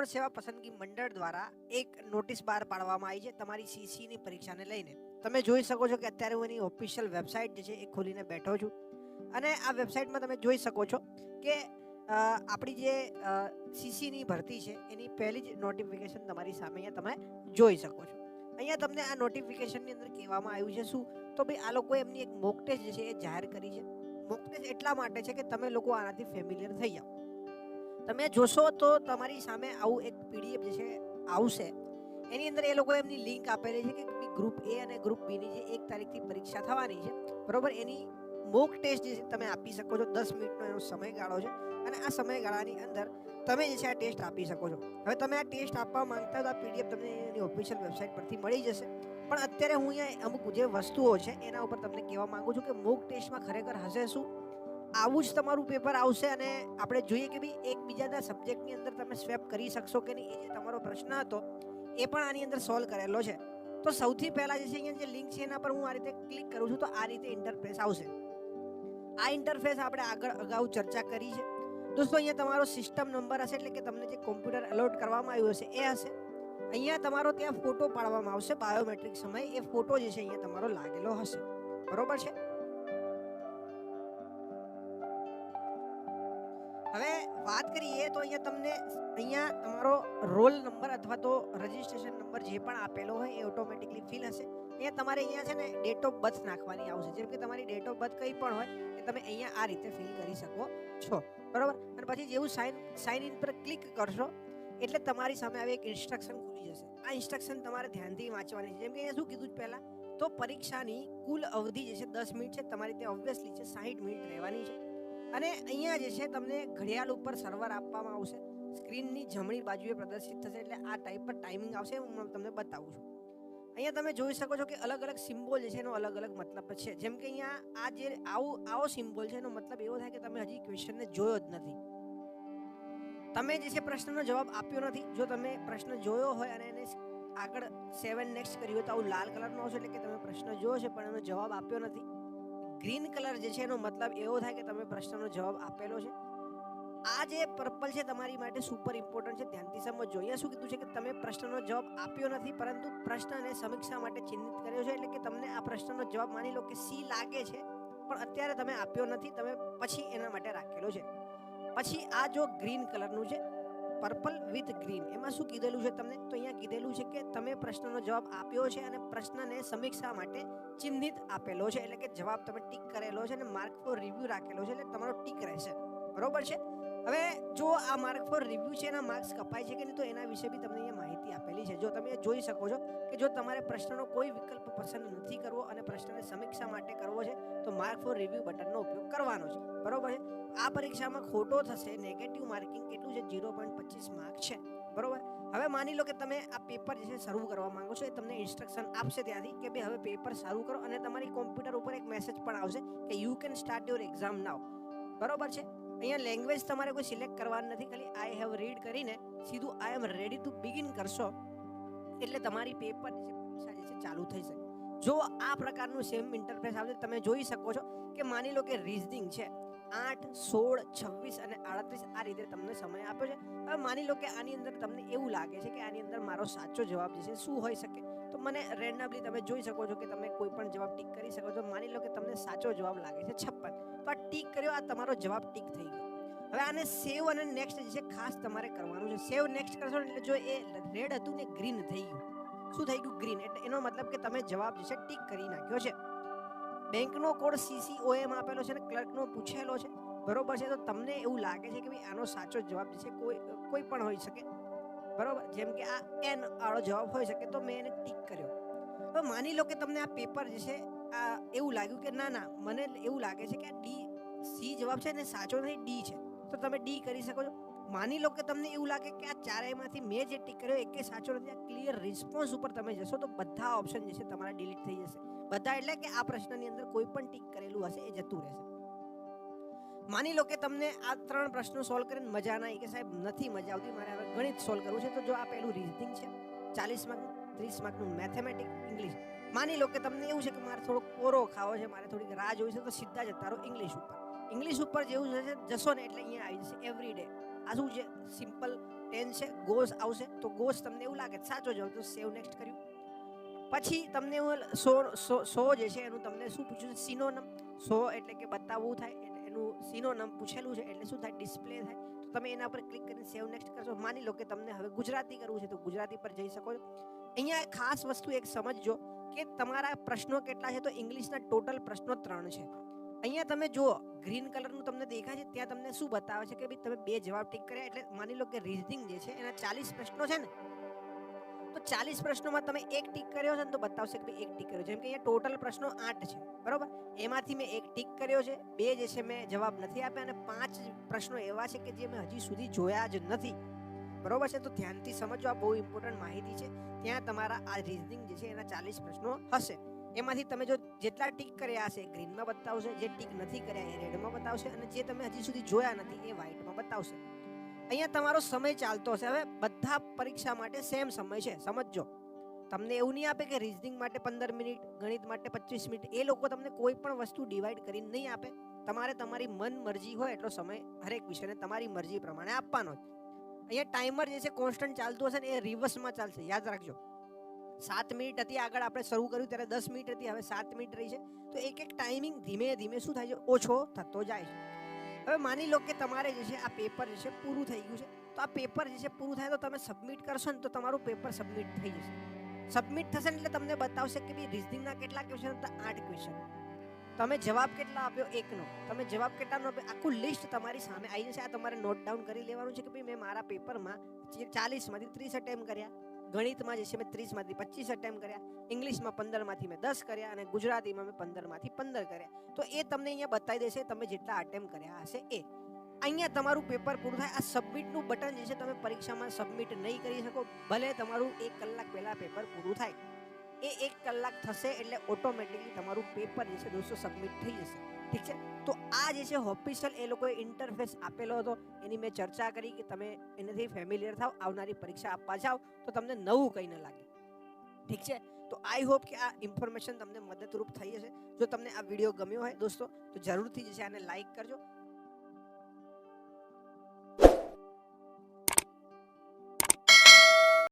ગૌણ સેવા પસંદગી મંડળ દ્વારા એક નોટિસ બહાર પાડવામાં આવી છે તમારી સીસીની પરીક્ષાને લઈને. તમે જોઈ શકો છો કે અત્યારે હું એની ઓફિશિયલ વેબસાઇટ જે છે એ ખોલીને બેઠો છું અને આ વેબસાઇટમાં તમે જોઈ શકો છો કે આપણી જે સીસીની ભરતી છે એની પહેલી જ નોટિફિકેશન તમારી સામે અહીંયા તમે જોઈ શકો છો. અહીંયા તમને આ નોટિફિકેશનની અંદર કહેવામાં આવ્યું છે શું તો ભાઈ આ લોકોએ એમની એક મોક ટેસ્ટ જે છે એ જાહેર કરી છે. મોક ટેસ્ટ એટલા માટે છે કે તમે લોકો આનાથી ફેમિલિયર થઈ જાઓ. તમે જોશો તો તમારી સામે આવું એક પીડીએફ જે છે આવશે. એની અંદર એ લોકો એમની લિંક આપેલી છે કે ગ્રુપ એ અને ગ્રુપ બી ની જે 1 તારીખથી પરીક્ષા થવાની છે બરોબર, એની મોક ટેસ્ટ જે તમે આપી શકો છો. 10 મિનિટનો એનો સમયગાળો છે અને આ સમયગાળાની અંદર તમે જે છે આ ટેસ્ટ આપી શકો છો. હવે તમે આ ટેસ્ટ આપવા માંગતા હો તો આ પીડીએફ તમને એની ઓફિશિયલ વેબસાઇટ પરથી મળી જશે. પણ અત્યારે હું અહીંયા અમુક જે વસ્તુઓ છે એના ઉપર તમને કહેવા માંગુ છું કે મોક ટેસ્ટમાં ખરેખર હશે શું, આવું જ તમારું પેપર આવશે અને આપણે જોઈએ કે ભાઈ એકબીજાના સબ્જેક્ટની અંદર તમે સ્વેપ કરી શકશો કે નહીં. એ જે તમારો પ્રશ્ન હતો એ પણ આની અંદર સોલ્વ કરેલો છે. તો સૌથી પહેલા જે છે અહીંયા જે લિંક છે એના પર હું આ રીતે ક્લિક કરું છું તો આ રીતે ઇન્ટરફેસ આવશે. આ ઇન્ટરફેસ આપણે અગાઉ ચર્ચા કરી છે દોસ્તો. અહીંયા તમારો સિસ્ટમ નંબર હશે એટલે કે તમને જે કોમ્પ્યુટર અલોટ કરવામાં આવ્યું હશે એ હશે. અહીંયા તમારો ત્યાં ફોટો પાડવામાં આવશે બાયોમેટ્રિક સમય. એ ફોટો જે છે અહીંયા તમારો લાગેલો હશે બરોબર છે. હવે વાત કરીએ તો અહીંયા તમને અહીંયા તમારો રોલ નંબર અથવા તો રજિસ્ટ્રેશન નંબર જે પણ આપેલો હોય એ ઓટોમેટિકલી ફિલ હશે. અહીંયા તમારે અહીંયા છે ને ડેટ ઓફ બર્થ નાખવાની આવશે. જેમ કે તમારી ડેટ ઓફ બર્થ કંઈ પણ હોય એ તમે અહીંયા આ રીતે ફિલ કરી શકો છો બરોબર. અને પછી જેવું સાઇન ઇન પર ક્લિક કરશો એટલે તમારી સામે આવી એક ઇન્સ્ટ્રક્શન ખુલી જશે. આ ઇન્સ્ટ્રક્શન તમારે ધ્યાનથી વાંચવાની છે. જેમ કે અહીંયા શું કીધું પહેલાં તો પરીક્ષાની કુલ અવધિ જે છે 10 મિનિટ છે. તમારી ત્યાં ઓબ્વિયસલી છે 60 મિનિટ રહેવાની છે. અને અહીંયા જે છે તમને ઘડિયાળ ઉપર સર્વર આપવામાં આવશે. સ્ક્રીનની જમણી બાજુએ પ્રદર્શિત થશે એટલે આ ટાઈપ પર ટાઈમિંગ આવશે. હું તમને બતાવું છું. અહીંયા તમે જોઈ શકો છો કે અલગ અલગ સિમ્બોલ જે છે એનો અલગ અલગ મતલબ છે. જેમ કે અહીંયા આ જે આવો સિમ્બોલ છે એનો મતલબ એવો થાય કે તમે હજી ક્વેશ્ચનને જોયો જ નથી, તમે જે છે પ્રશ્નનો જવાબ આપ્યો નથી. જો તમે પ્રશ્ન જોયો હોય અને એને આગળ 7 નેક્સ્ટ કર્યું હોય તો આવું લાલ કલરનો આવશે એટલે કે તમે પ્રશ્ન જોયો છે પણ એનો જવાબ આપ્યો નથી. ગ્રીન કલર જે છે એનો મતલબ એવો થાય કે તમે પ્રશ્નનો જવાબ આપેલો છે. આ જે પર્પલ છે તમારી માટે સુપર ઇમ્પોર્ટન્ટ છે, ધ્યાનથી સમજજો. અહીંયા શું કીધું છે કે તમે પ્રશ્નનો જવાબ આપ્યો નથી પરંતુ પ્રશ્નને સમીક્ષા માટે ચિહ્નિત કર્યો છે. એટલે કે તમને આ પ્રશ્નનો જવાબ માની લો કે સી લાગે છે પણ અત્યારે તમે આપ્યો નથી, તમે પછી એના માટે રાખેલો છે. પછી આ જો ગ્રીન કલરનું છે પર્પલ વિથ ગ્રીન, એમાં શું કીધેલું છે તમને તો અહીંયા કીધેલું છે કે તમે પ્રશ્નનો જવાબ આપ્યો છે અને પ્રશ્નને સમીક્ષા માટે ચિહ્નિત આપેલો છે. એટલે કે જવાબ તમે ટીક કરેલો છે અને માર્ક ફોર રિવ્યુ રાખેલો છે એટલે તમારો ટીક રહેશે બરોબર છે. હવે જો આ માર્ક ફોર રિવ્યુ છે એના માર્ક્સ કપાય છે કે નહીં તો એના વિશે બી તમને અહીંયા માહિતી આપેલી છે. જો તમે જોઈ શકો છો કે જો તમારે પ્રશ્નનો કોઈ વિકલ્પ પસંદ નથી કરવો અને પ્રશ્નને સમીક્ષા માટે કરવો છે તો માર્ક ફોર રિવ્યુ બટનનો ઉપયોગ કરવાનો છે બરોબર છે. આ પરીક્ષામાં ખોટો થશે નેગેટિવ માર્કિંગ કેટલું છે 0.25 માર્ક છે બરોબર. હવે માની લો કે તમે આ પેપર જે છે શરૂ કરવા માંગો છો, એ તમને ઇન્સ્ટ્રક્શન આપશે ત્યાંથી કે ભાઈ હવે પેપર શરૂ કરો અને તમારી કોમ્પ્યુટર ઉપર એક મેસેજ પણ આવશે કે you can start your exam now બરોબર છે. અહીંયા લેંગ્વેજ તમારે કોઈ સિલેક્ટ કરવાની નથી, ખાલી આઈ હેવ રીડ કરીને સીધું આઈ એમ રેડી ટુ બિગિન કરશો એટલે તમારી પેપર જે છે પરીક્ષા જે છે ચાલુ થઈ શકે. જો આ પ્રકારનું સેમ ઇન્ટરફેસ આવશે તમે જોઈ શકો છો કે માની લો કે રીઝનિંગ છે 8, 16, 26 અને 38 આ રીતે તમને સમય આપ્યો છે. હવે માની લો કે આની અંદર તમને એવું લાગે છે કે આની અંદર મારો સાચો જવાબ જે છે શું હોઈ શકે તો મને રેન્ડમલી તમે જોઈ શકો છો કે તમે કોઈ પણ જવાબ ટીક કરી શકો છો. માની લો કે તમને સાચો જવાબ લાગે છે 56 તો આ ટીક કર્યો, આ તમારો જવાબ ટીક થઈ ગયો. હવે આને સેવ અને નેક્સ્ટ જે છે ખાસ તમારે કરવાનું છે. સેવ નેક્સ્ટ કરશો એટલે જો એ રેડ હતું ને ગ્રીન થઈ ગયું. શું થઈ ગયું? ગ્રીન. એટલે એનો મતલબ કે તમે જવાબ જે છે ટીક કરી નાખ્યો છે. બેંકનો કોડ CCOM આપેલો છે અને ક્લર્કનો પૂછેલો છે બરોબર છે. તો તમને એવું લાગે છે કે ભાઈ આનો સાચો જવાબ જે છે કોઈ પણ હોઈ શકે બરોબર. જેમ કે આ N વાળો જવાબ હોઈ શકે તો મેં એને ટીક કર્યો. હવે માની લો કે તમને આ પેપર જે છે આ એવું લાગ્યું કે ના મને એવું લાગે છે કે આ C જવાબ છે ને સાચો નથી, D છે તો તમે D કરી શકો છો. માની લો કે તમને એવું લાગે કે આ ચારેયમાંથી મેં જે ટીક કર્યો એકે સાચો નથી, આ ક્લિયર રિસ્પોન્સ ઉપર તમે જશો તો બધા ઓપ્શન જે છે તમારા ડિલીટ થઈ જશે. બધા એટલે કે આ પ્રશ્નની અંદર કોઈ પણ ટીક કરેલું હશે એ જતું રહેશે. માની લો કે તમને આ 3 પ્રશ્નો સોલ્વ કરીને મજા ના આવી કે સાહેબ નથી મજા આવતી, મારે હવે ગણિત સોલ્વ કરવું છે તો જો આ પહેલું રીઝનિંગ છે 40 માર્કનું, 30 માર્કનું મેથેમેટિક્સ ઇંગ્લિશ. માની લો કે તમને એવું છે કે મારે થોડો કોરો ખાવો છે, મારે થોડીક રાહ જોઈ છે તો સીધા જતા રહો ઇંગ્લિશ ઉપર. ઇંગ્લિશ ઉપર જેવું જશો ને એટલે અહીંયા આવી જશે એવરી ડે. આ શું છે? સિમ્પલ ટેન્સ છે ગોઝ આવશે તો ગોઝ તમને એવું લાગે સાચો જવાબ તો સેવ નેક્સ્ટ કર્યું. પછી તમને સો જે છે એનું તમને શું પૂછ્યું છે સિનોનમ. સો એટલે કે બતાવવું થાય એટલે એનું સિનોનમ પૂછેલું છે એટલે શું થાય ડિસ્પ્લે થાય. તો તમે એના પર ક્લિક કરીને સેવ નેક્સ્ટ કરશો. માની લો કે તમને હવે ગુજરાતી કરવું છે તો ગુજરાતી પર જઈ શકો છો. અહીંયા ખાસ વસ્તુ એક સમજજો કે તમારા પ્રશ્નો કેટલા છે તો ઇંગ્લિશના ટોટલ પ્રશ્નો 3 છે. અહીંયા તમે જુઓ ગ્રીન કલરનું તમને દેખાય છે ત્યાં તમને શું બતાવે છે કે ભાઈ તમે 2 જવાબ ટીક કર્યા એટલે માની લો કે રીઝનિંગ જે છે એના 40 પ્રશ્નો છે ને તો 40 પ્રશ્નોમાં તમે 1 ટીક કર્યો છે ને તો બતાવશે કે ભાઈ 1 ટીક કર્યો છે. જેમ કે અહીંયા ટોટલ પ્રશ્નો 8 છે બરોબર, એમાંથી મેં 1 ટીક કર્યો છે, 2 જે છે મેં જવાબ નથી આપ્યા અને 5 પ્રશ્નો એવા છે કે જે મેં હજી સુધી જોયા જ નથી. બરોબર છે, તો ધ્યાનથી સમજો, આ બહુ ઇમ્પોર્ટન્ટ માહિતી છે. ત્યાં તમારા આ રીઝનિંગ જે છે એના 40 પ્રશ્નો હશે. એમાંથી તમે જો જેટલા ટીક કર્યા હશે ગ્રીનમાં બતાવશે, જે ટીક નથી કર્યા એ રેડમાં બતાવશે અને જે તમે હજી સુધી જોયા નથી એ વ્હાઇટમાં બતાવશે. અહીંયા તમારો સમય ચાલતો હશે. હવે બધા પરીક્ષા માટે સેમ સમય છે, સમજજો. તમને એવું નહીં આપે કે રીઝનિંગ માટે 15 મિનિટ, ગણિત માટે 25 મિનિટ. એ લોકો તમને કોઈ પણ વસ્તુ ડિવાઈડ કરીને નહીં આપે. તમારે તમારી મન મરજી હોય એટલો સમય હરેક વિષયને તમારી મરજી પ્રમાણે આપવાનો. અહીંયા ટાઈમર જે છે કોન્સ્ટન્ટ ચાલતું હશે ને એ રિવર્સમાં ચાલશે, યાદ રાખજો. 7 મિનિટ હતી આગળ આપણે શરૂ કર્યું ત્યારે 10 મિનિટ હતી, હવે 7 મિનિટ રહી છે. તો એક એક ટાઈમિંગ ધીમે ધીમે શું થાય છે ઓછો થતો જાય છે. હવે માની લો કે તમારે જે છે આ પેપર જે છે પૂરું થઈ ગયું છે, તો આ પેપર જે છે પૂરું થાય તો તમે સબમિટ કરશો ને તો તમારું પેપર સબમિટ થઈ જશે. સબમિટ થશે ને એટલે તમને બતાવશે કે ભાઈ રીઝનિંગના કેટલા ક્વેશ્ચન હતા, 8 ક્વેશ્ચન. તમે જવાબ કેટલા આપ્યો, 1નો. તમે જવાબ કેટલાનો આપ્યો, આખું લિસ્ટ તમારી સામે આવી જશે. આ તમારે નોટ ડાઉન કરી લેવાનું છે કે ભાઈ મેં મારા પેપરમાં 40માંથી 30 અટેમ્પ કર્યા, ગણિતમાં જે છે મેં 30માંથી 25 અટેમ્પ કર્યા, ઇંગ્લિશમાં 15માંથી મેં 10 કર્યા અને ગુજરાતીમાં મેં 15માંથી 15 કર્યા. તો એ તમને અહીંયા બતાવી દેશે તમે જેટલા અટેમ્પ કર્યા હશે એ. અહીંયા તમારું પેપર પૂરું થાય. આ સબમિટનું બટન જે છે તમે પરીક્ષામાં સબમિટ નહીં કરી શકો ભલે તમારું 1 કલાક પહેલા પેપર પૂરું થાય. એ 1 કલાક થશે એટલે ઓટોમેટિકલી તમારું પેપર જે છે દોસ્તો સબમિટ થઈ જશે. ઠીક છે, તો આ જે છે ઓફિશિયલ એ લોકોએ ઇન્ટરફેસ આપેલો હતો, એની મેં ચર્ચા કરી કે તમે એનાથી ફેમિલિયર થાવ, આવનારી પરીક્ષા આપવા જાઓ તો તમને નવું કંઈ ન લાગે. ઠીક છે, તો આઈ હોપ કે આ ઇન્ફોર્મેશન તમને મદદરૂપ થઈ હશે. જો તમને આ વિડીયો ગમ્યો હોય દોસ્તો તો જરૂરથી જે છે આને લાઈક કરજો.